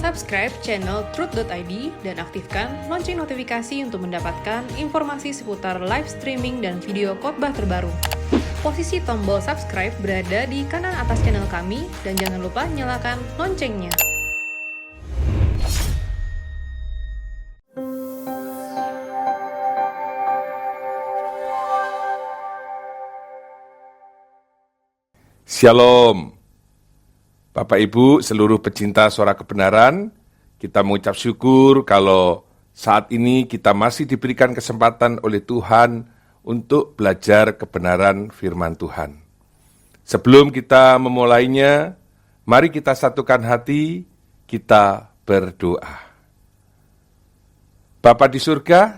Subscribe channel Truth.id dan aktifkan lonceng notifikasi untuk mendapatkan informasi seputar live streaming dan video khotbah terbaru. Posisi tombol subscribe berada di kanan atas channel kami dan jangan lupa nyalakan loncengnya. Shalom. Bapak Ibu, seluruh pecinta suara kebenaran, kita mengucap syukur kalau saat ini kita masih diberikan kesempatan oleh Tuhan untuk belajar kebenaran firman Tuhan. Sebelum kita memulainya, mari kita satukan hati, kita berdoa. Bapa di surga,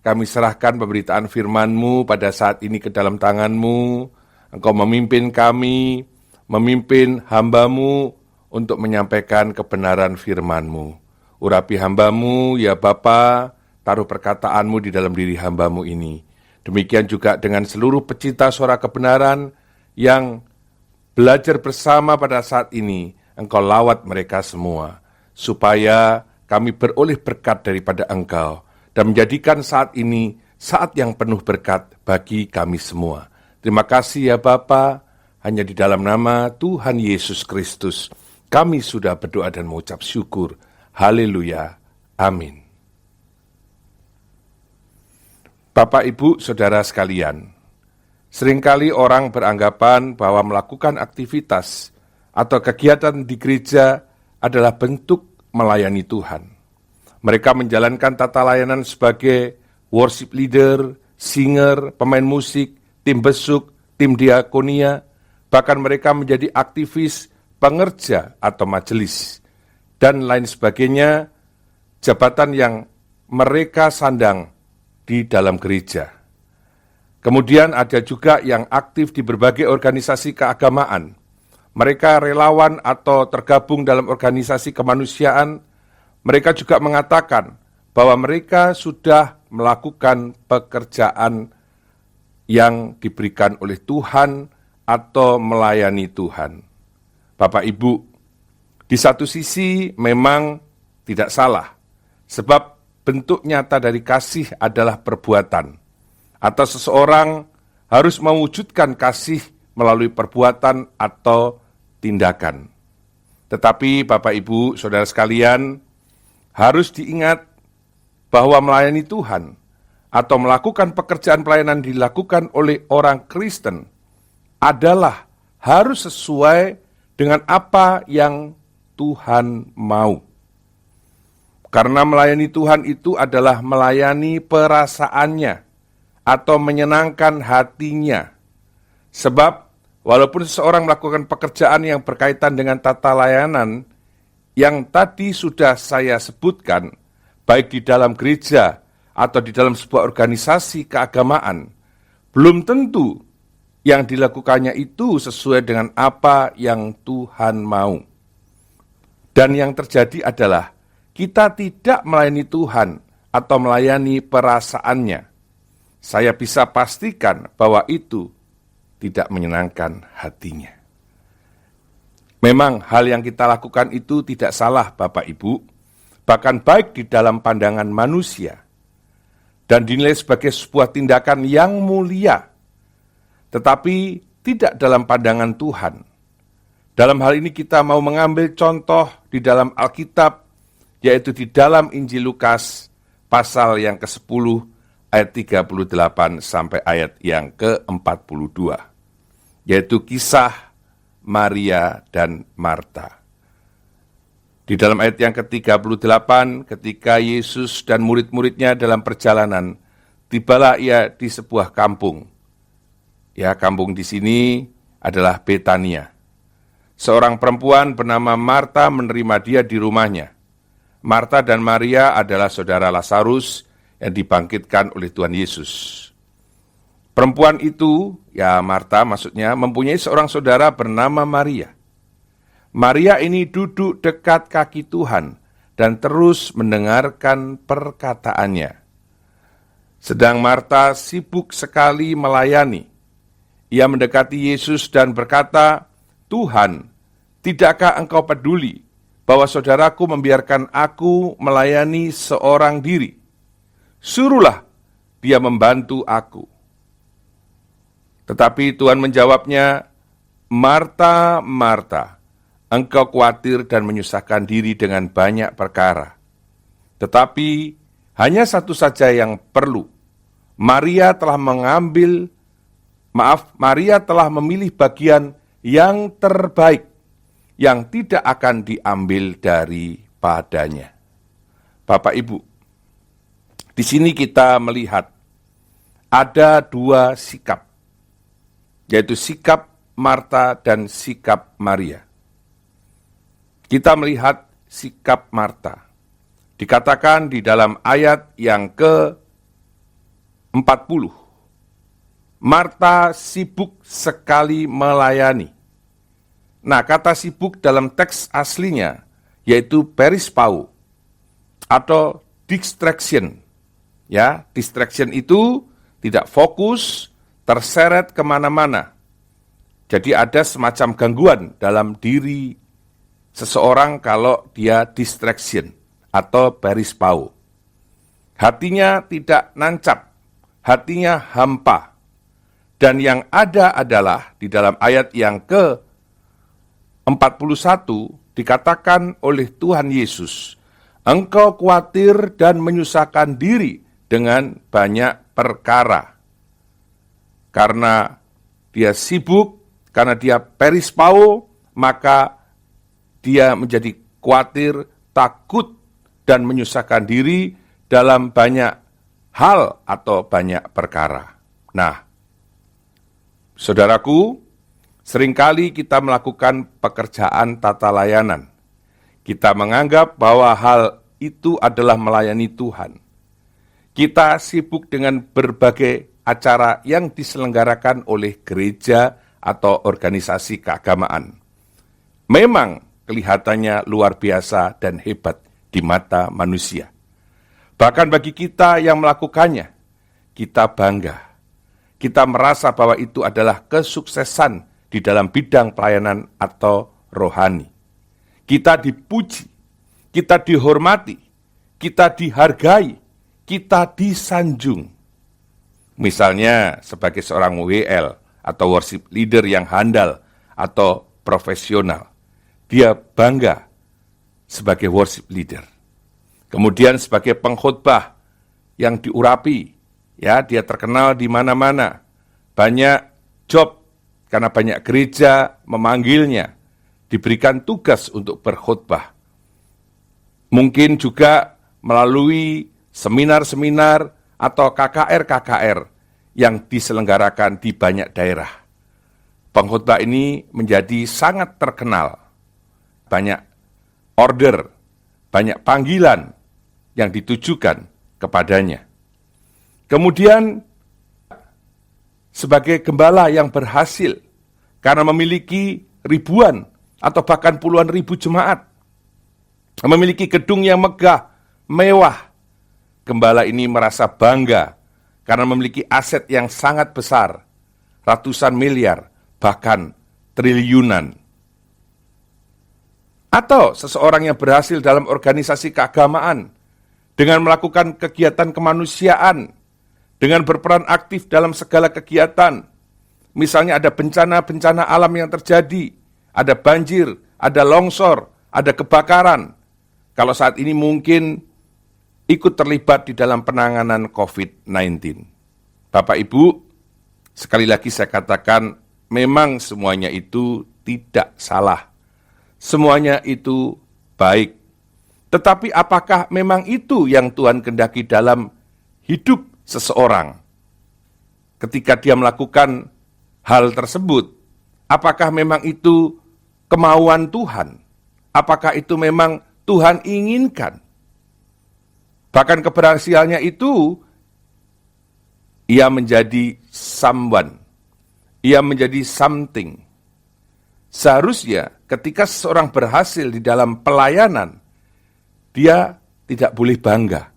kami serahkan pemberitaan firman-Mu pada saat ini ke dalam tangan-Mu. Engkau memimpin kami, memimpin hamba-Mu untuk menyampaikan kebenaran firman-Mu. Urapi hamba-Mu, ya Bapa, taruh perkataan-Mu di dalam diri hamba-Mu ini. Demikian juga dengan seluruh pecinta suara kebenaran yang belajar bersama pada saat ini, Engkau lawat mereka semua, supaya kami beroleh berkat daripada Engkau, dan menjadikan saat ini saat yang penuh berkat bagi kami semua. Terima kasih ya Bapa. Hanya di dalam nama Tuhan Yesus Kristus, kami sudah berdoa dan mengucap syukur. Haleluya. Amin. Bapak, Ibu, Saudara sekalian, seringkali orang beranggapan bahwa melakukan aktivitas atau kegiatan di gereja adalah bentuk melayani Tuhan. Mereka menjalankan tata layanan sebagai worship leader, singer, pemain musik, tim besuk, tim diakonia, bahkan mereka menjadi aktivis, pengerja atau majelis, dan lain sebagainya, jabatan yang mereka sandang di dalam gereja. Kemudian ada juga yang aktif di berbagai organisasi keagamaan. Mereka relawan atau tergabung dalam organisasi kemanusiaan. Mereka juga mengatakan bahwa mereka sudah melakukan pekerjaan yang diberikan oleh Tuhan atau melayani Tuhan. Bapak Ibu, di satu sisi memang tidak salah, sebab bentuk nyata dari kasih adalah perbuatan, atau seseorang harus mewujudkan kasih melalui perbuatan atau tindakan. Tetapi Bapak Ibu, Saudara sekalian, harus diingat bahwa melayani Tuhan atau melakukan pekerjaan pelayanan dilakukan oleh orang Kristen adalah harus sesuai dengan apa yang Tuhan mau. Karena melayani Tuhan itu adalah melayani perasaannya atau menyenangkan hatinya. Sebab walaupun seseorang melakukan pekerjaan yang berkaitan dengan tata layanan yang tadi sudah saya sebutkan, baik di dalam gereja atau di dalam sebuah organisasi keagamaan, belum tentu yang dilakukannya itu sesuai dengan apa yang Tuhan mau. Dan yang terjadi adalah kita tidak melayani Tuhan atau melayani perasaannya. Saya bisa pastikan bahwa itu tidak menyenangkan hatinya. Memang hal yang kita lakukan itu tidak salah Bapak Ibu, bahkan baik di dalam pandangan manusia, dan dinilai sebagai sebuah tindakan yang mulia, tetapi tidak dalam pandangan Tuhan. Dalam hal ini kita mau mengambil contoh di dalam Alkitab, yaitu di dalam Injil Lukas pasal yang ke-10 ayat 38 sampai ayat yang ke-42, yaitu kisah Maria dan Marta. Di dalam ayat yang ke-38, ketika Yesus dan murid-muridnya dalam perjalanan, tibalah ia di sebuah kampung. Ya, kampung di sini adalah Betania. Seorang perempuan bernama Marta menerima dia di rumahnya. Marta dan Maria adalah saudara Lazarus yang dibangkitkan oleh Tuhan Yesus. Perempuan itu, ya Marta maksudnya, mempunyai seorang saudara bernama Maria. Maria ini duduk dekat kaki Tuhan dan terus mendengarkan perkataannya. Sedang Marta sibuk sekali melayani. Ia mendekati Yesus dan berkata, "Tuhan, tidakkah engkau peduli bahwa saudaraku membiarkan aku melayani seorang diri. Suruhlah dia membantu aku. Tetapi Tuhan menjawabnya, Marta, Marta, engkau khawatir dan menyusahkan diri dengan banyak perkara. Tetapi hanya satu saja yang perlu. Maria telah memilih bagian yang terbaik, yang tidak akan diambil daripadanya. Bapak Ibu, di sini kita melihat ada dua sikap, yaitu sikap Marta dan sikap Maria. Kita melihat sikap Marta. Dikatakan di dalam ayat yang ke-40. Marta sibuk sekali melayani. Nah, kata sibuk dalam teks aslinya yaitu perispau atau distraction. Ya, distraction itu tidak fokus, terseret kemana-mana. Jadi ada semacam gangguan dalam diri seseorang kalau dia distraction atau perispau. Hatinya tidak nancap, hatinya hampa. Dan yang ada adalah di dalam ayat yang ke-41 dikatakan oleh Tuhan Yesus, engkau khawatir dan menyusahkan diri dengan banyak perkara. Karena dia sibuk, karena dia perispau, maka dia menjadi khawatir, takut, dan menyusahkan diri dalam banyak hal atau banyak perkara. Nah, saudaraku, seringkali kita melakukan pekerjaan tata layanan. Kita menganggap bahwa hal itu adalah melayani Tuhan. Kita sibuk dengan berbagai acara yang diselenggarakan oleh gereja atau organisasi keagamaan. Memang kelihatannya luar biasa dan hebat di mata manusia. Bahkan bagi kita yang melakukannya, kita bangga. Kita merasa bahwa itu adalah kesuksesan di dalam bidang pelayanan atau rohani. Kita dipuji, kita dihormati, kita dihargai, kita disanjung. Misalnya sebagai seorang WL atau worship leader yang handal atau profesional. Dia bangga sebagai worship leader. Kemudian sebagai pengkhotbah yang diurapi, ya, dia terkenal di mana-mana. Banyak job karena banyak gereja memanggilnya, diberikan tugas untuk berkhotbah. Mungkin juga melalui seminar-seminar atau KKR-KKR yang diselenggarakan di banyak daerah. Pengkhotbah ini menjadi sangat terkenal. Banyak order, banyak panggilan yang ditujukan kepadanya. Kemudian, sebagai gembala yang berhasil karena memiliki ribuan atau bahkan puluhan ribu jemaat, memiliki gedung yang megah, mewah, gembala ini merasa bangga karena memiliki aset yang sangat besar, ratusan miliar, bahkan triliunan. Atau seseorang yang berhasil dalam organisasi keagamaan, dengan melakukan kegiatan kemanusiaan, dengan berperan aktif dalam segala kegiatan. Misalnya ada bencana-bencana alam yang terjadi, ada banjir, ada longsor, ada kebakaran. Kalau saat ini mungkin ikut terlibat di dalam penanganan COVID-19. Bapak Ibu, sekali lagi saya katakan, memang semuanya itu tidak salah. Semuanya itu baik. Tetapi apakah memang itu yang Tuhan kehendaki dalam hidup seseorang? Ketika dia melakukan hal tersebut, apakah memang itu kemauan Tuhan? Apakah itu memang Tuhan inginkan? Bahkan keberhasilannya itu, ia menjadi someone, ia menjadi something. Seharusnya ketika seseorang berhasil di dalam pelayanan, dia tidak boleh bangga.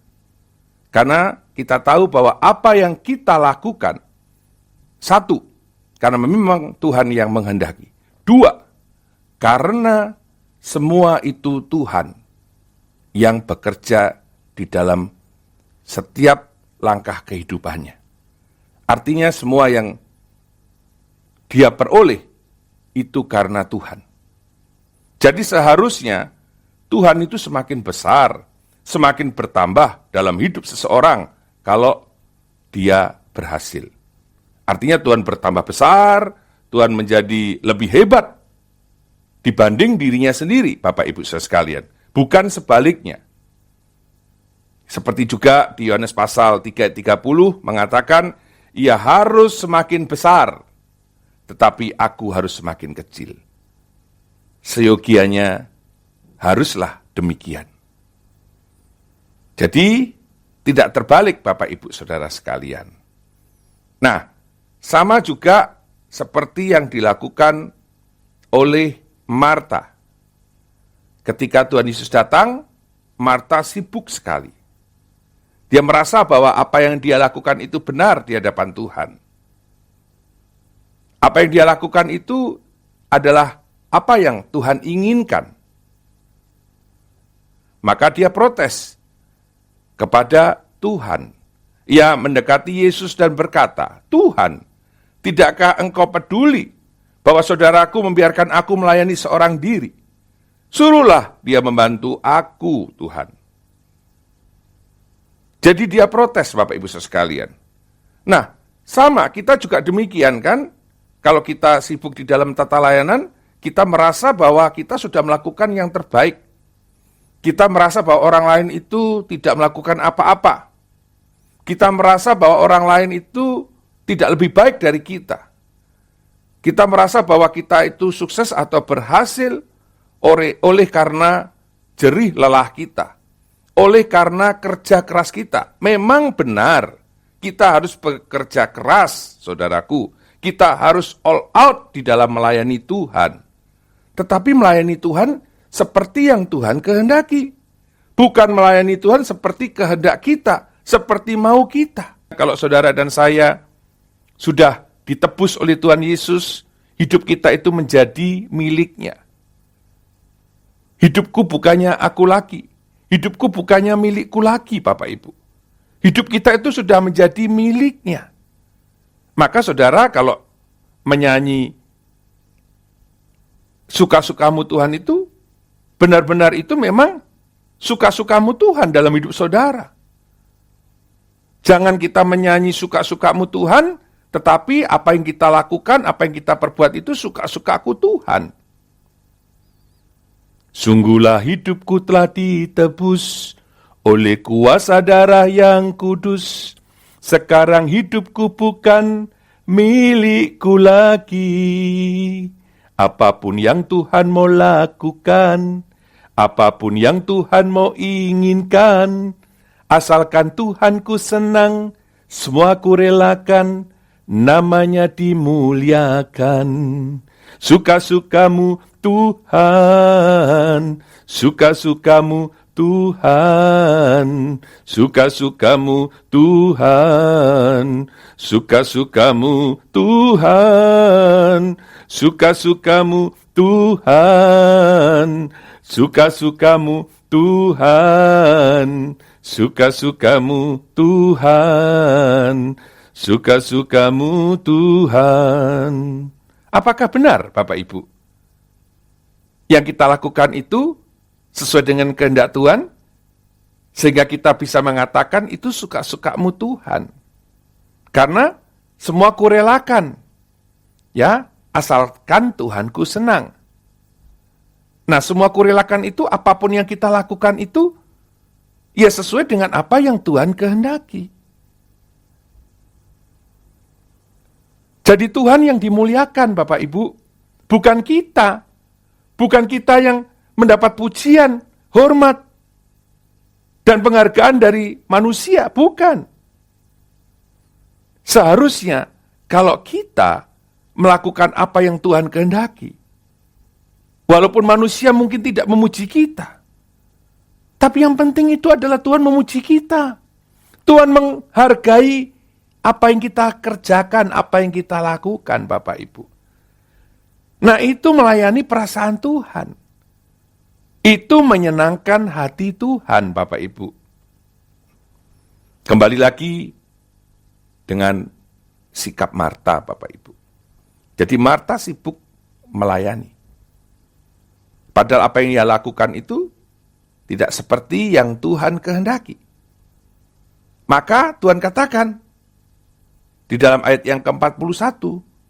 Karena kita tahu bahwa apa yang kita lakukan, satu, karena memang Tuhan yang menghendaki. Dua, karena semua itu Tuhan yang bekerja di dalam setiap langkah kehidupannya. Artinya semua yang dia peroleh itu karena Tuhan. Jadi seharusnya Tuhan itu semakin besar, semakin bertambah dalam hidup seseorang kalau dia berhasil. Artinya Tuhan bertambah besar, Tuhan menjadi lebih hebat dibanding dirinya sendiri, Bapak Ibu Saudara sekalian. Bukan sebaliknya. Seperti juga di Yohanes pasal 3:30 mengatakan, ia harus semakin besar, tetapi aku harus semakin kecil. Seyogianya haruslah demikian. Jadi, tidak terbalik Bapak Ibu Saudara sekalian. Nah, sama juga seperti yang dilakukan oleh Marta. Ketika Tuhan Yesus datang, Marta sibuk sekali. Dia merasa bahwa apa yang dia lakukan itu benar di hadapan Tuhan. Apa yang dia lakukan itu adalah apa yang Tuhan inginkan. Maka dia protes kepada Tuhan. Ia mendekati Yesus dan berkata, Tuhan, tidakkah engkau peduli bahwa saudaraku membiarkan aku melayani seorang diri? Suruhlah dia membantu aku, Tuhan. Jadi dia protes, Bapak Ibu Saudara sekalian. Nah, sama, kita juga demikian kan? Kalau kita sibuk di dalam tata layanan, kita merasa bahwa kita sudah melakukan yang terbaik. Kita merasa bahwa orang lain itu tidak melakukan apa-apa. Kita merasa bahwa orang lain itu tidak lebih baik dari kita. Kita merasa bahwa kita itu sukses atau berhasil oleh karena jerih lelah kita. Oleh karena kerja keras kita. Memang benar, kita harus bekerja keras, saudaraku. Kita harus all out di dalam melayani Tuhan. Tetapi melayani Tuhan seperti yang Tuhan kehendaki. Bukan melayani Tuhan seperti kehendak kita, seperti mau kita. Kalau saudara dan saya sudah ditebus oleh Tuhan Yesus, hidup kita itu menjadi miliknya. Hidupku bukannya aku lagi. Hidupku bukannya milikku lagi, Bapak Ibu. Hidup kita itu sudah menjadi miliknya. Maka saudara kalau menyanyi suka-sukamu Tuhan itu, benar-benar itu memang suka-sukamu Tuhan dalam hidup saudara. Jangan kita menyanyi suka-sukamu Tuhan, tetapi apa yang kita lakukan, apa yang kita perbuat itu suka-sukaku Tuhan. Sungguhlah hidupku telah ditebus oleh kuasa darah yang kudus. Sekarang hidupku bukan milikku lagi. Apapun yang Tuhan mau lakukan, apapun yang Tuhan mau inginkan, asalkan Tuhanku senang, semua ku relakan, namanya dimuliakan. Suka-sukamu Tuhan, suka-sukamu Tuhan, suka-sukamu Tuhan, suka-sukamu Tuhan, suka-sukamu Tuhan, suka-sukamu Tuhan, suka-sukamu Tuhan, suka-sukamu Tuhan. Apakah benar, Bapak Ibu? Yang kita lakukan itu sesuai dengan kehendak Tuhan, sehingga kita bisa mengatakan itu suka-sukamu Tuhan. Karena semua kurelakan, ya, asalkan Tuhanku senang. Nah, semua kurelakan itu, apapun yang kita lakukan itu, ya sesuai dengan apa yang Tuhan kehendaki. Jadi Tuhan yang dimuliakan, Bapak Ibu, bukan kita. Bukan kita yang mendapat pujian, hormat, dan penghargaan dari manusia, bukan. Seharusnya kalau kita melakukan apa yang Tuhan kehendaki, walaupun manusia mungkin tidak memuji kita, tapi yang penting itu adalah Tuhan memuji kita. Tuhan menghargai apa yang kita kerjakan, apa yang kita lakukan, Bapak Ibu. Nah, itu melayani perasaan Tuhan. Itu menyenangkan hati Tuhan, Bapak Ibu. Kembali lagi dengan sikap Marta, Bapak Ibu. Jadi Marta sibuk melayani. Padahal apa yang ia lakukan itu tidak seperti yang Tuhan kehendaki. Maka Tuhan katakan di dalam ayat yang ke-41,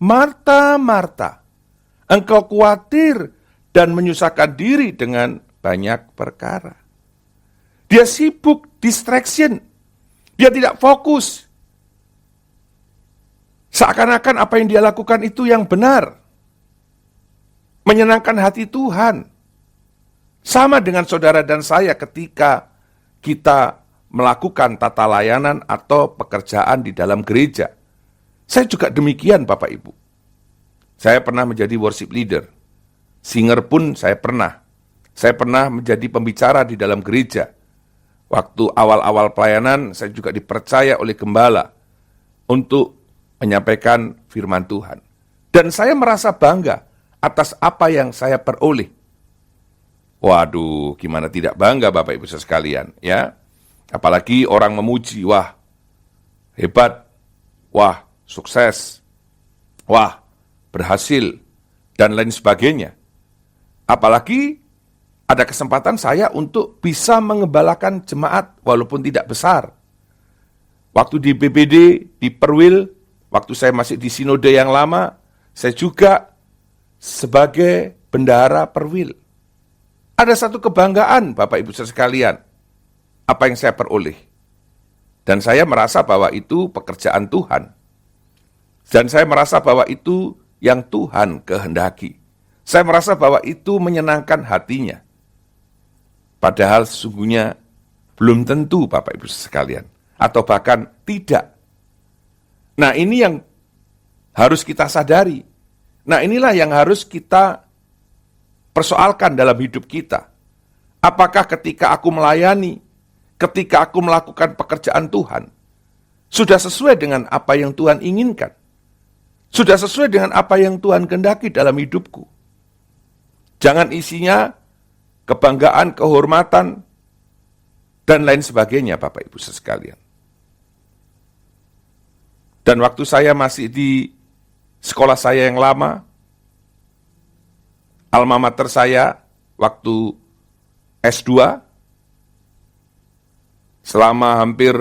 Marta, Marta, engkau khawatir dan menyusahkan diri dengan banyak perkara. Dia sibuk, distraction. Dia tidak fokus. Seakan-akan apa yang dia lakukan itu yang benar. Menyenangkan hati Tuhan. Sama dengan saudara dan saya ketika kita melakukan tata layanan atau pekerjaan di dalam gereja. Saya juga demikian, Bapak Ibu. Saya pernah menjadi worship leader. Singer pun saya pernah. Saya pernah menjadi pembicara di dalam gereja. Waktu awal-awal pelayanan, saya juga dipercaya oleh gembala untuk menyampaikan firman Tuhan. Dan saya merasa bangga atas apa yang saya peroleh. Waduh, gimana tidak bangga Bapak Ibu sekalian, ya. Apalagi orang memuji, wah, hebat, wah, sukses, wah, berhasil, dan lain sebagainya. Apalagi ada kesempatan saya untuk bisa mengembalakan jemaat walaupun tidak besar. Waktu di BPD, di Perwil, waktu saya masih di sinode yang lama, saya juga sebagai bendahara Perwil. Ada satu kebanggaan Bapak Ibu sekalian, apa yang saya peroleh. Dan saya merasa bahwa itu pekerjaan Tuhan. Dan saya merasa bahwa itu yang Tuhan kehendaki. Saya merasa bahwa itu menyenangkan hatinya. Padahal sesungguhnya belum tentu Bapak Ibu sekalian. Atau bahkan tidak. Nah ini yang harus kita sadari. Nah inilah yang harus kita persoalkan dalam hidup kita. Apakah ketika aku melayani, ketika aku melakukan pekerjaan Tuhan, sudah sesuai dengan apa yang Tuhan inginkan? Sudah sesuai dengan apa yang Tuhan kehendaki dalam hidupku? Jangan isinya kebanggaan, kehormatan, dan lain sebagainya Bapak Ibu sekalian. Dan waktu saya masih di sekolah saya yang lama, alma mater saya waktu S2, selama hampir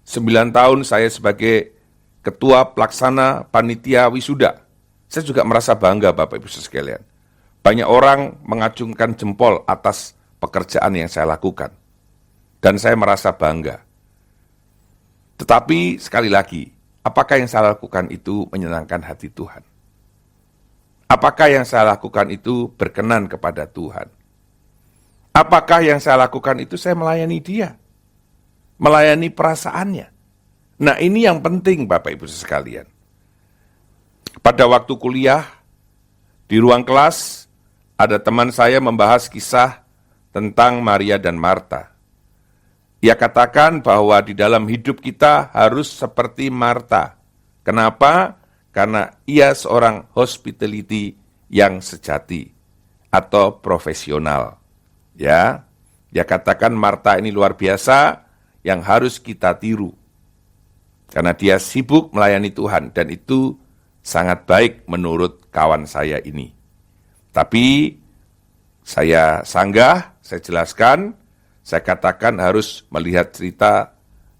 9 tahun saya sebagai ketua pelaksana panitia wisuda. Saya juga merasa bangga Bapak Ibu sekalian. Banyak orang mengacungkan jempol atas pekerjaan yang saya lakukan. Dan saya merasa bangga. Tetapi sekali lagi, apakah yang saya lakukan itu menyenangkan hati Tuhan? Apakah yang saya lakukan itu berkenan kepada Tuhan? Apakah yang saya lakukan itu saya melayani Dia? Melayani perasaannya? Nah ini yang penting Bapak Ibu sekalian. Pada waktu kuliah, di ruang kelas, ada teman saya membahas kisah tentang Maria dan Marta. Ia katakan bahwa di dalam hidup kita harus seperti Marta. Kenapa? Karena ia seorang hospitality yang sejati atau profesional. Ya, dia katakan Marta ini luar biasa yang harus kita tiru. Karena dia sibuk melayani Tuhan dan itu sangat baik menurut kawan saya ini. Tapi saya sanggah, saya jelaskan, saya katakan harus melihat cerita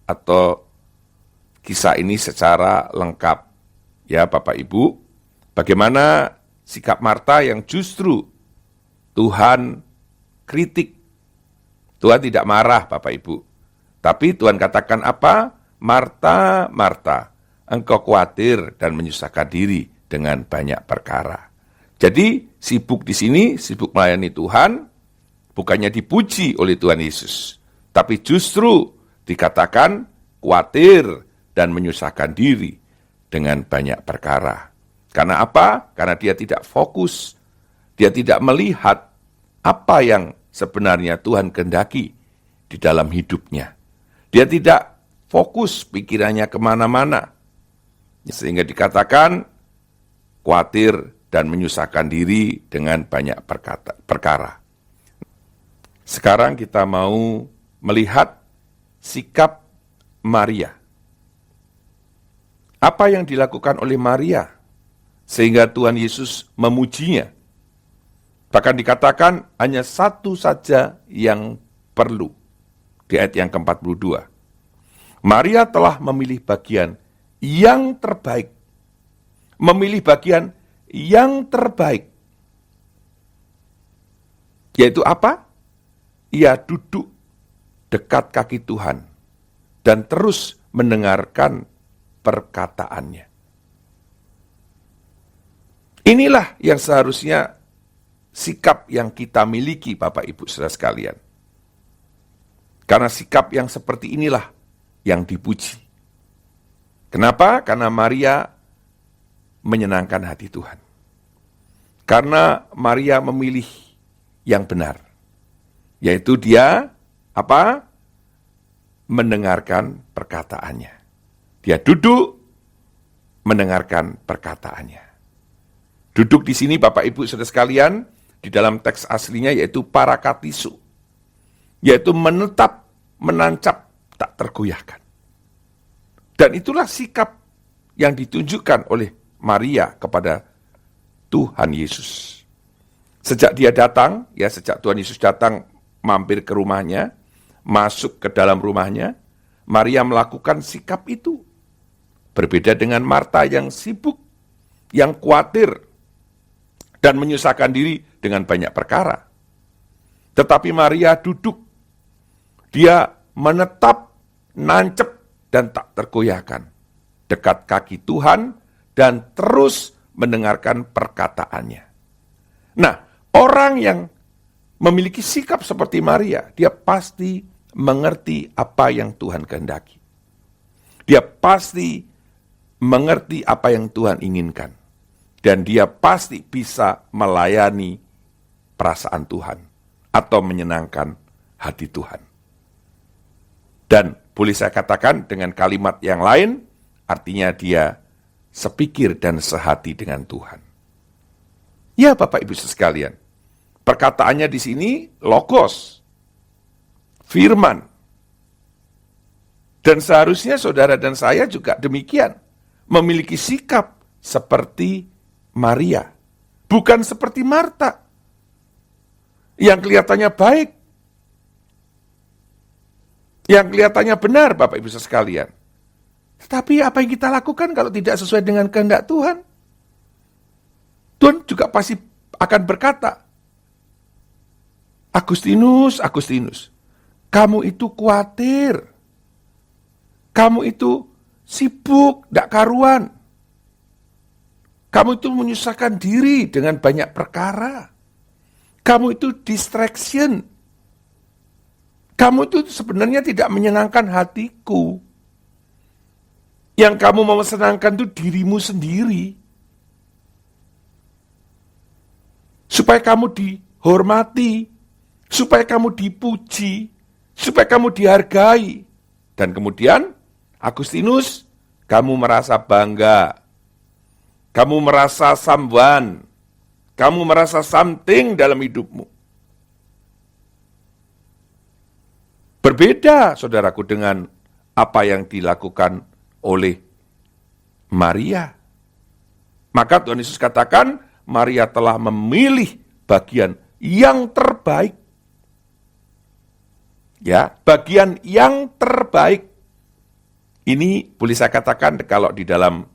atau kisah ini secara lengkap. Ya Bapak Ibu, bagaimana sikap Marta yang justru Tuhan kritik. Tuhan tidak marah Bapak Ibu. Tapi Tuhan katakan apa? Marta, Marta, engkau khawatir dan menyusahkan diri dengan banyak perkara. Jadi sibuk di sini, sibuk melayani Tuhan, bukannya dipuji oleh Tuhan Yesus. Tapi justru dikatakan khawatir dan menyusahkan diri dengan banyak perkara. Karena apa? Karena dia tidak fokus. Dia tidak melihat apa yang sebenarnya Tuhan kehendaki di dalam hidupnya. Dia tidak fokus pikirannya kemana-mana. Sehingga dikatakan khawatir dan menyusahkan diri dengan banyak perkara. Sekarang kita mau melihat sikap Maria. Apa yang dilakukan oleh Maria sehingga Tuhan Yesus memujinya? Bahkan dikatakan hanya satu saja yang perlu. Di ayat yang ke-42. Maria telah memilih bagian yang terbaik. Memilih bagian yang terbaik. Yaitu apa? Ia duduk dekat kaki Tuhan dan terus mendengarkan perkataannya. Inilah yang seharusnya sikap yang kita miliki, Bapak Ibu Saudara sekalian. Karena sikap yang seperti inilah yang dipuji. Kenapa? Karena Maria menyenangkan hati Tuhan. Karena Maria memilih yang benar. Yaitu dia mendengarkan perkataannya. Dia duduk mendengarkan perkataannya. Duduk di sini Bapak Ibu Saudara sekalian, di dalam teks aslinya yaitu parakatisu. Yaitu menetap, menancap, tak tergoyahkan. Dan itulah sikap yang ditunjukkan oleh Maria kepada Tuhan Yesus. Sejak dia datang, sejak Tuhan Yesus datang mampir ke rumahnya, masuk ke dalam rumahnya, Maria melakukan sikap itu. Berbeda dengan Marta yang sibuk, yang khawatir, dan menyusahkan diri dengan banyak perkara. Tetapi Maria duduk, dia menetap, nancep, dan tak tergoyahkan. Dekat kaki Tuhan, dan terus mendengarkan perkataannya. Nah, orang yang memiliki sikap seperti Maria, dia pasti mengerti apa yang Tuhan kehendaki. Dia pasti mengerti apa yang Tuhan inginkan. Dan dia pasti bisa melayani perasaan Tuhan atau menyenangkan hati Tuhan. Dan boleh saya katakan dengan kalimat yang lain, artinya dia sepikir dan sehati dengan Tuhan. Ya Bapak Ibu sekalian, perkataannya di sini logos, firman. Dan seharusnya saudara dan saya juga demikian, memiliki sikap seperti Maria, bukan seperti Marta, yang kelihatannya baik, yang kelihatannya benar Bapak Ibu sekalian. Tetapi apa yang kita lakukan kalau tidak sesuai dengan kehendak Tuhan? Tuhan juga pasti akan berkata, Agustinus, kamu itu khawatir. Kamu itu sibuk, tidak karuan. Kamu itu menyusahkan diri dengan banyak perkara. Kamu itu distraction. Kamu itu sebenarnya tidak menyenangkan hatiku. Yang kamu mau senangkan itu dirimu sendiri. Supaya kamu dihormati, supaya kamu dipuji, supaya kamu dihargai. Dan kemudian, Agustinus, kamu merasa bangga, kamu merasa someone, kamu merasa something dalam hidupmu. Berbeda, saudaraku, dengan apa yang dilakukan oleh Maria. Maka Tuhan Yesus katakan, Maria telah memilih bagian yang terbaik. Ya, bagian yang terbaik. Ini boleh saya katakan kalau di dalam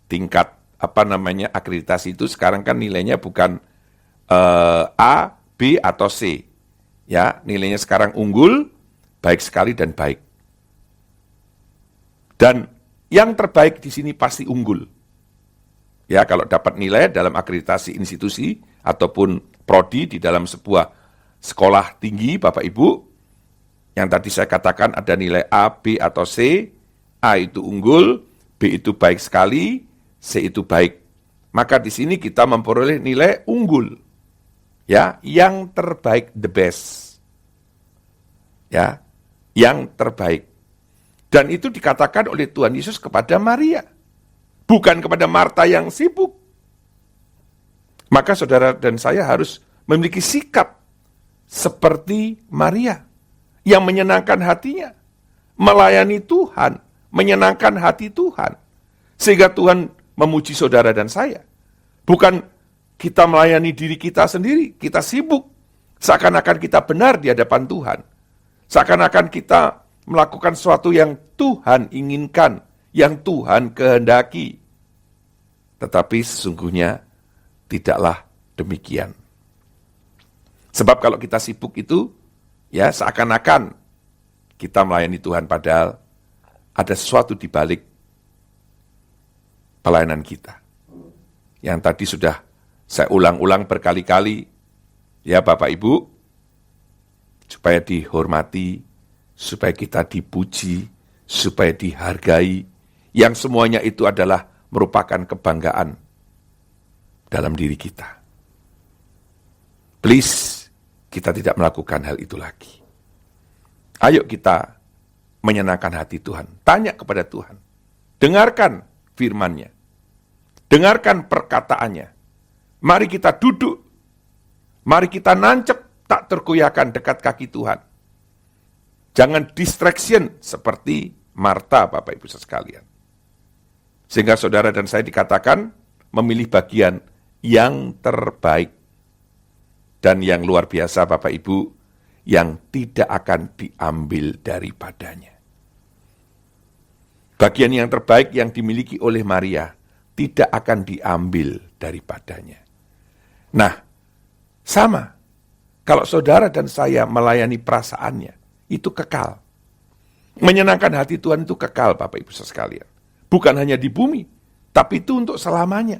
tingkat akreditasi itu sekarang kan nilainya bukan A, B atau C. Ya, nilainya sekarang unggul, baik sekali dan baik. Dan yang terbaik di sini pasti unggul. Ya, kalau dapat nilai dalam akreditasi institusi ataupun prodi di dalam sebuah sekolah tinggi, Bapak Ibu, yang tadi saya katakan ada nilai A, B atau C, A itu unggul, B itu baik sekali, C itu baik. Maka di sini kita memperoleh nilai unggul. Ya, yang terbaik, the best. Ya, yang terbaik. Dan itu dikatakan oleh Tuhan Yesus kepada Maria. Bukan kepada Marta yang sibuk. Maka saudara dan saya harus memiliki sikap seperti Maria yang menyenangkan hatinya, melayani Tuhan, menyenangkan hati Tuhan, sehingga Tuhan memuji saudara dan saya. Bukan kita melayani diri kita sendiri, kita sibuk, seakan-akan kita benar di hadapan Tuhan, seakan-akan kita melakukan sesuatu yang Tuhan inginkan, yang Tuhan kehendaki. Tetapi sesungguhnya tidaklah demikian. Sebab kalau kita sibuk itu, ya seakan-akan kita melayani Tuhan, padahal ada sesuatu di balik pelayanan kita. Yang tadi sudah saya ulang-ulang berkali-kali, ya Bapak Ibu, supaya dihormati, supaya kita dipuji, supaya dihargai, yang semuanya itu adalah merupakan kebanggaan dalam diri kita. Please, kita tidak melakukan hal itu lagi. Ayo kita menyenangkan hati Tuhan. Tanya kepada Tuhan. Dengarkan firman-Nya. Dengarkan perkataannya. Mari kita duduk. Mari kita nancep, tak tergoyahkan dekat kaki Tuhan. Jangan distraction seperti Marta, Bapak Ibu sekalian. Sehingga saudara dan saya dikatakan memilih bagian yang terbaik. Dan yang luar biasa Bapak Ibu, yang tidak akan diambil daripadanya. Bagian yang terbaik yang dimiliki oleh Maria tidak akan diambil daripadanya. Nah, sama. Kalau saudara dan saya melayani perasaannya, itu kekal. Menyenangkan hati Tuhan itu kekal, Bapak Ibu sekalian. Bukan hanya di bumi, tapi itu untuk selamanya.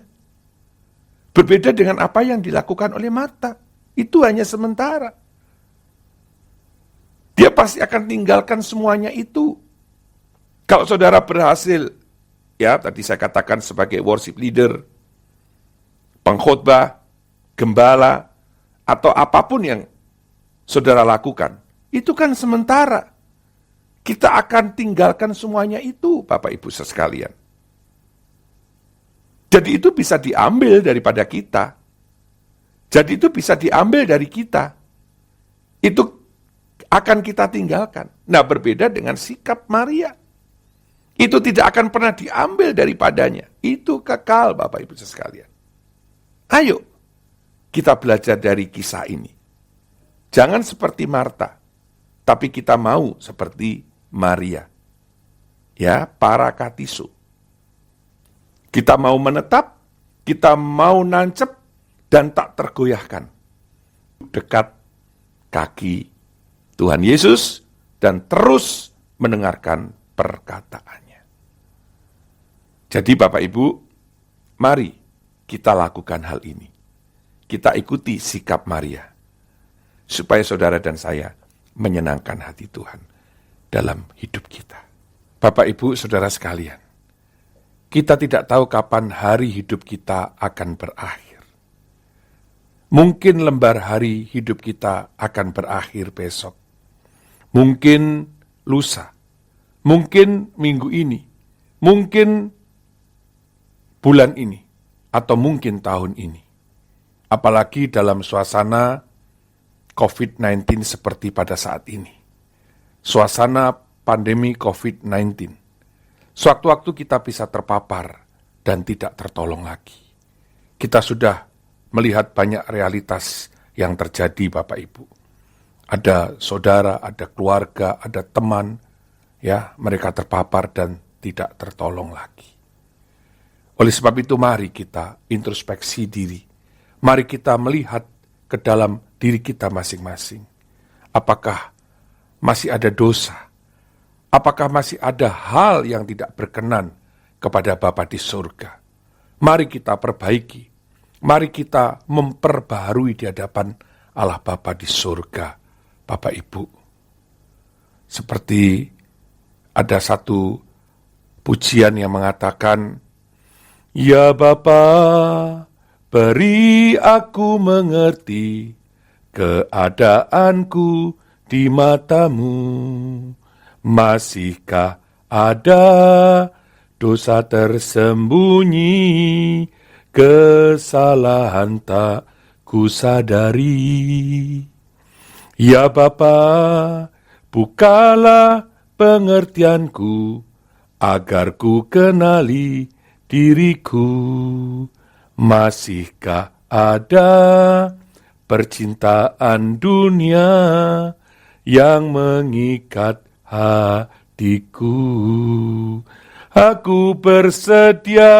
Berbeda dengan apa yang dilakukan oleh Marta. Itu hanya sementara. Dia pasti akan tinggalkan semuanya itu. Kalau saudara berhasil, ya tadi saya katakan sebagai worship leader, pengkhotbah, gembala, atau apapun yang saudara lakukan, itu kan sementara. Kita akan tinggalkan semuanya itu, Bapak Ibu sekalian. Jadi itu bisa diambil daripada kita. Jadi itu bisa diambil dari kita. Itu akan kita tinggalkan. Nah, berbeda dengan sikap Maria. Itu tidak akan pernah diambil daripadanya. Itu kekal, Bapak Ibu sekalian. Ayo, kita belajar dari kisah ini. Jangan seperti Marta, tapi kita mau seperti Maria. Ya, para katisu. Kita mau menetap, kita mau nancep, dan tak tergoyahkan dekat kaki Tuhan Yesus dan terus mendengarkan perkataannya. Jadi Bapak Ibu, mari kita lakukan hal ini. Kita ikuti sikap Maria, supaya saudara dan saya menyenangkan hati Tuhan dalam hidup kita. Bapak Ibu, saudara sekalian, kita tidak tahu kapan hari hidup kita akan berakhir. Mungkin lembar hari hidup kita akan berakhir besok. Mungkin lusa. Mungkin minggu ini. Mungkin bulan ini. Atau mungkin tahun ini. Apalagi dalam suasana COVID-19 seperti pada saat ini. Suasana pandemi COVID-19. Sewaktu-waktu kita bisa terpapar dan tidak tertolong lagi. Kita sudah melihat banyak realitas yang terjadi, Bapak Ibu. Ada saudara, ada keluarga, ada teman, ya, mereka terpapar dan tidak tertolong lagi. Oleh sebab itu, mari kita introspeksi diri. Mari kita melihat ke dalam diri kita masing-masing. Apakah masih ada dosa? Apakah masih ada hal yang tidak berkenan kepada Bapa di surga? Mari kita perbaiki. Mari kita memperbaharui di hadapan Allah Bapa di surga, Bapak Ibu. Seperti ada satu pujian yang mengatakan, "Ya Bapa, beri aku mengerti keadaanku di mata-Mu. Masihkah ada dosa tersembunyi, kesalahan tak kusadari. Ya Bapa, bukalah pengertianku, agar ku kenali diriku. Masihkah ada percintaan dunia yang mengikat hatiku? Aku bersedia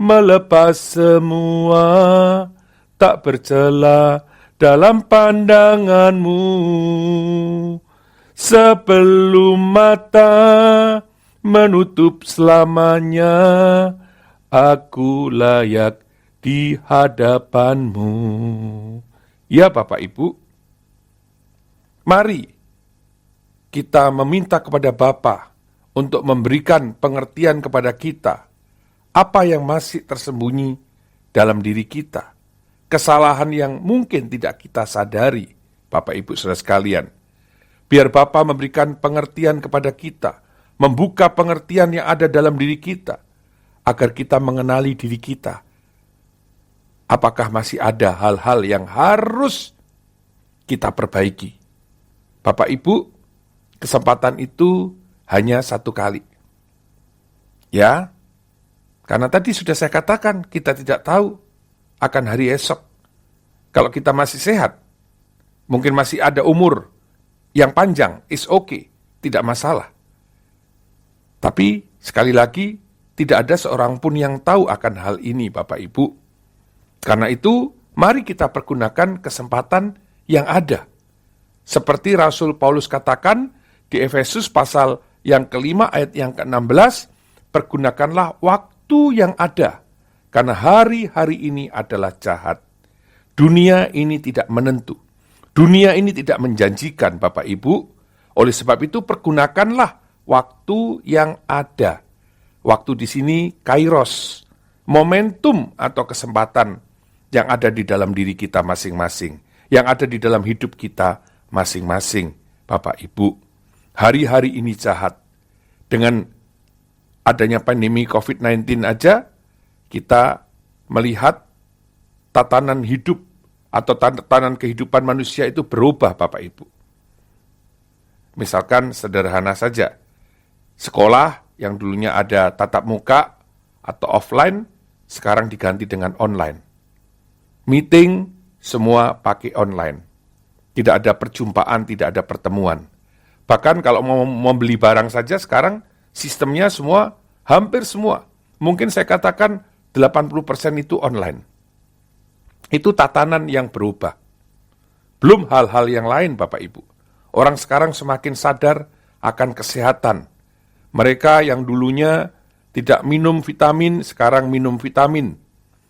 melepas semua, tak bercela dalam pandanganmu. Sebelum mata menutup selamanya, aku layak di hadapanmu. Ya Bapak Ibu, mari kita meminta kepada Bapa untuk memberikan pengertian kepada kita apa yang masih tersembunyi dalam diri kita, kesalahan yang mungkin tidak kita sadari, Bapak Ibu Saudara sekalian. Biar Bapa memberikan pengertian kepada kita, membuka pengertian yang ada dalam diri kita, agar kita mengenali diri kita. Apakah masih ada hal-hal yang harus kita perbaiki? Bapak Ibu, kesempatan itu hanya satu kali. Ya, karena tadi sudah saya katakan, kita tidak tahu akan hari esok. Kalau kita masih sehat, mungkin masih ada umur yang panjang, is okay, tidak masalah. Tapi sekali lagi, tidak ada seorang pun yang tahu akan hal ini, Bapak Ibu. Karena itu, mari kita pergunakan kesempatan yang ada. Seperti Rasul Paulus katakan di Efesus pasal yang kelima ayat yang ke-16, pergunakanlah waktu yang ada, karena hari-hari ini adalah jahat. Dunia ini tidak menentu. Dunia ini tidak menjanjikan, Bapak Ibu. Oleh sebab itu, pergunakanlah waktu yang ada. Waktu di sini kairos, momentum atau kesempatan yang ada di dalam diri kita masing-masing, yang ada di dalam hidup kita masing-masing, Bapak Ibu. Hari-hari ini jahat. Dengan adanya pandemi COVID-19 aja, kita melihat tatanan hidup atau tatanan kehidupan manusia itu berubah, Bapak Ibu. Misalkan sederhana saja, sekolah yang dulunya ada tatap muka atau offline, sekarang diganti dengan online. Meeting, semua pakai online. Tidak ada perjumpaan, tidak ada pertemuan. Bahkan kalau mau membeli barang saja sekarang, sistemnya semua, hampir semua. Mungkin saya katakan 80% itu online. Itu tatanan yang berubah. Belum hal-hal yang lain, Bapak Ibu. Orang sekarang semakin sadar akan kesehatan. Mereka yang dulunya tidak minum vitamin, sekarang minum vitamin.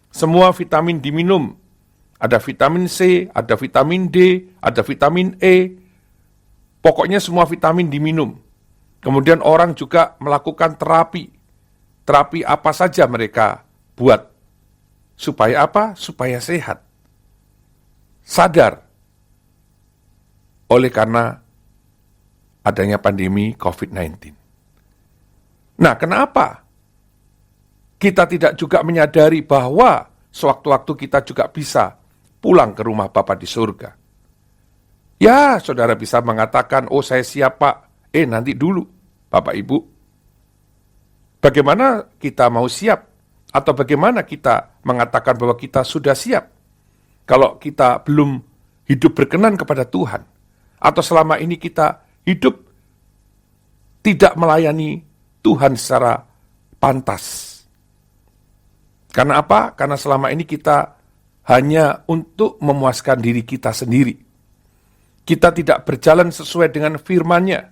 Semua vitamin diminum. Ada vitamin C, ada vitamin D, ada vitamin E. Pokoknya semua vitamin diminum. Kemudian orang juga melakukan terapi. Terapi apa saja mereka buat. Supaya apa? Supaya sehat. Sadar. Oleh karena adanya pandemi COVID-19. Nah, kenapa kita tidak juga menyadari bahwa sewaktu-waktu kita juga bisa pulang ke rumah Bapa di surga? Ya, saudara bisa mengatakan, oh saya siap Pak. Nanti dulu, Bapak Ibu. Bagaimana kita mau siap? Atau bagaimana kita mengatakan bahwa kita sudah siap? Kalau kita belum hidup berkenan kepada Tuhan. Atau selama ini kita hidup tidak melayani Tuhan secara pantas. Karena apa? Karena selama ini kita hanya untuk memuaskan diri kita sendiri. Kita tidak berjalan sesuai dengan firman-Nya.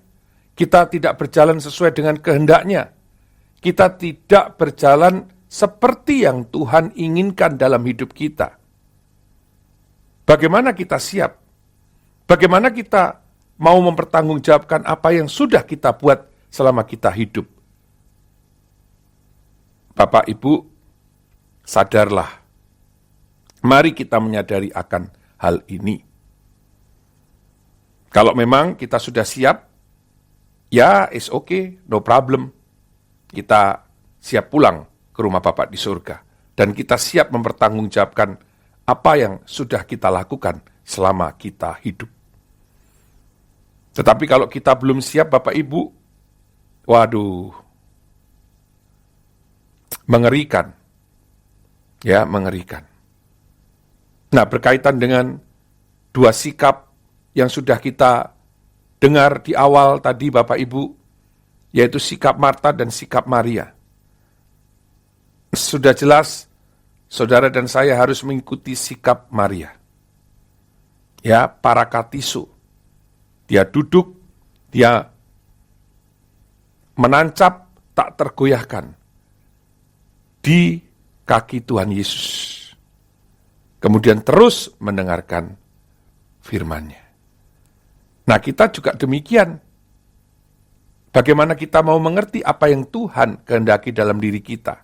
Kita tidak berjalan sesuai dengan kehendak-Nya. Kita tidak berjalan seperti yang Tuhan inginkan dalam hidup kita. Bagaimana kita siap? Bagaimana kita mau mempertanggungjawabkan apa yang sudah kita buat selama kita hidup? Bapak, Ibu, sadarlah. Mari kita menyadari akan hal ini. Kalau memang kita sudah siap, ya, it's okay, no problem. Kita siap pulang ke rumah Bapa di surga. Dan kita siap mempertanggungjawabkan apa yang sudah kita lakukan selama kita hidup. Tetapi kalau kita belum siap Bapak Ibu, waduh, mengerikan. Ya, mengerikan. Nah, berkaitan dengan dua sikap yang sudah kita dengar di awal tadi Bapak Ibu, yaitu sikap Marta dan sikap Maria. Sudah jelas, saudara dan saya harus mengikuti sikap Maria. Ya, parakatisu. Dia duduk, dia menancap, tak tergoyahkan di kaki Tuhan Yesus. Kemudian terus mendengarkan firman-Nya. Nah, kita juga demikian. Bagaimana kita mau mengerti apa yang Tuhan kehendaki dalam diri kita?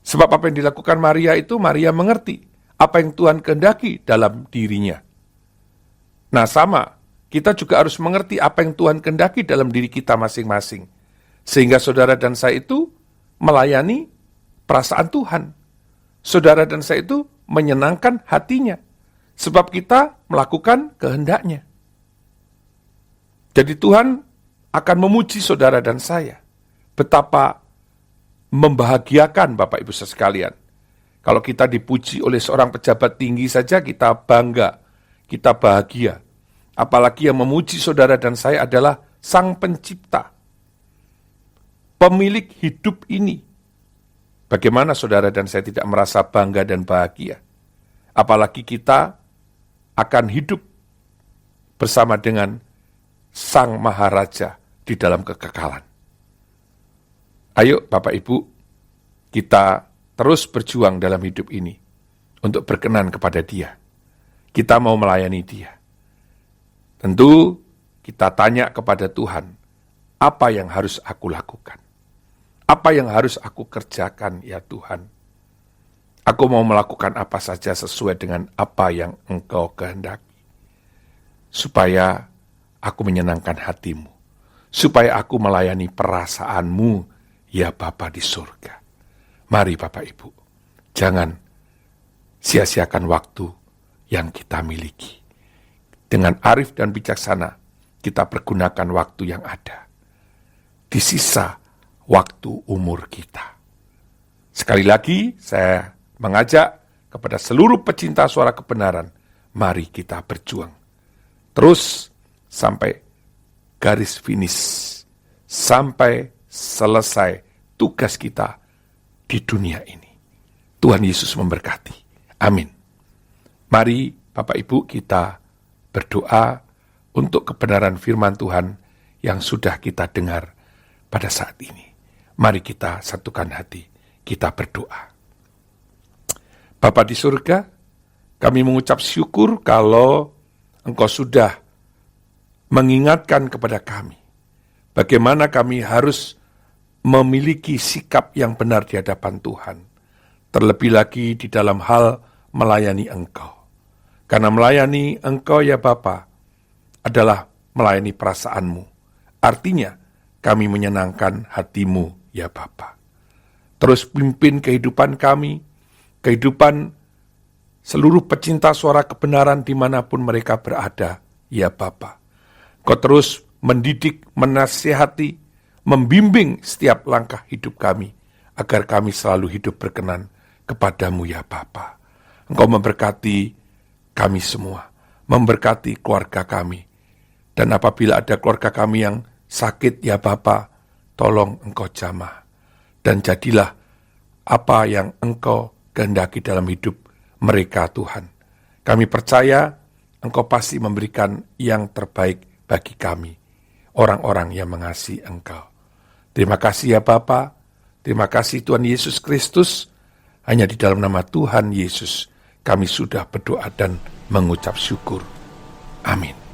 Sebab apa yang dilakukan Maria itu, Maria mengerti apa yang Tuhan kehendaki dalam dirinya. Nah, sama, kita juga harus mengerti apa yang Tuhan kehendaki dalam diri kita masing-masing. Sehingga saudara dan saya itu melayani perasaan Tuhan. Saudara dan saya itu menyenangkan hatinya. Sebab kita melakukan kehendak-Nya. Jadi Tuhan akan memuji saudara dan saya. Betapa membahagiakan Bapak Ibu sekalian. Kalau kita dipuji oleh seorang pejabat tinggi saja kita bangga, kita bahagia. Apalagi yang memuji saudara dan saya adalah Sang Pencipta, pemilik hidup ini. Bagaimana saudara dan saya tidak merasa bangga dan bahagia? Apalagi kita akan hidup bersama dengan Sang Maharaja di dalam kekekalan. Ayo Bapak Ibu, kita terus berjuang dalam hidup ini untuk berkenan kepada Dia. Kita mau melayani Dia. Tentu kita tanya kepada Tuhan, apa yang harus aku lakukan? Apa yang harus aku kerjakan ya Tuhan? Aku mau melakukan apa saja sesuai dengan apa yang Engkau kehendaki. Supaya aku menyenangkan hati-Mu. Supaya aku melayani perasaan-Mu, ya Bapa di surga. Mari Bapak Ibu, jangan sia-siakan waktu yang kita miliki. Dengan arif dan bijaksana, kita pergunakan waktu yang ada. Di sisa waktu umur kita. Sekali lagi, saya mengajak kepada seluruh pecinta suara kebenaran, mari kita berjuang. Terus sampai garis finish, sampai selesai tugas kita di dunia ini. Tuhan Yesus memberkati. Amin. Mari Bapak Ibu kita berdoa untuk kebenaran firman Tuhan yang sudah kita dengar pada saat ini. Mari kita satukan hati, kita berdoa. Bapa di surga, kami mengucap syukur kalau Engkau sudah mengingatkan kepada kami bagaimana kami harus memiliki sikap yang benar di hadapan Tuhan. Terlebih lagi di dalam hal melayani Engkau. Karena melayani Engkau ya Bapa adalah melayani perasaanmu. Artinya kami menyenangkan hatimu ya Bapa. Terus pimpin kehidupan kami, kehidupan seluruh pecinta suara kebenaran dimanapun mereka berada ya Bapa. Kau terus mendidik, menasihati, membimbing setiap langkah hidup kami, agar kami selalu hidup berkenan kepadamu ya Bapa. Engkau memberkati kami semua, memberkati keluarga kami. Dan apabila ada keluarga kami yang sakit ya Bapa, tolong Engkau jamah. Dan jadilah apa yang Engkau kehendaki dalam hidup mereka Tuhan. Kami percaya Engkau pasti memberikan yang terbaik bagi kami, orang-orang yang mengasihi Engkau. Terima kasih ya Bapa, terima kasih Tuhan Yesus Kristus. Hanya di dalam nama Tuhan Yesus kami sudah berdoa dan mengucap syukur. Amin.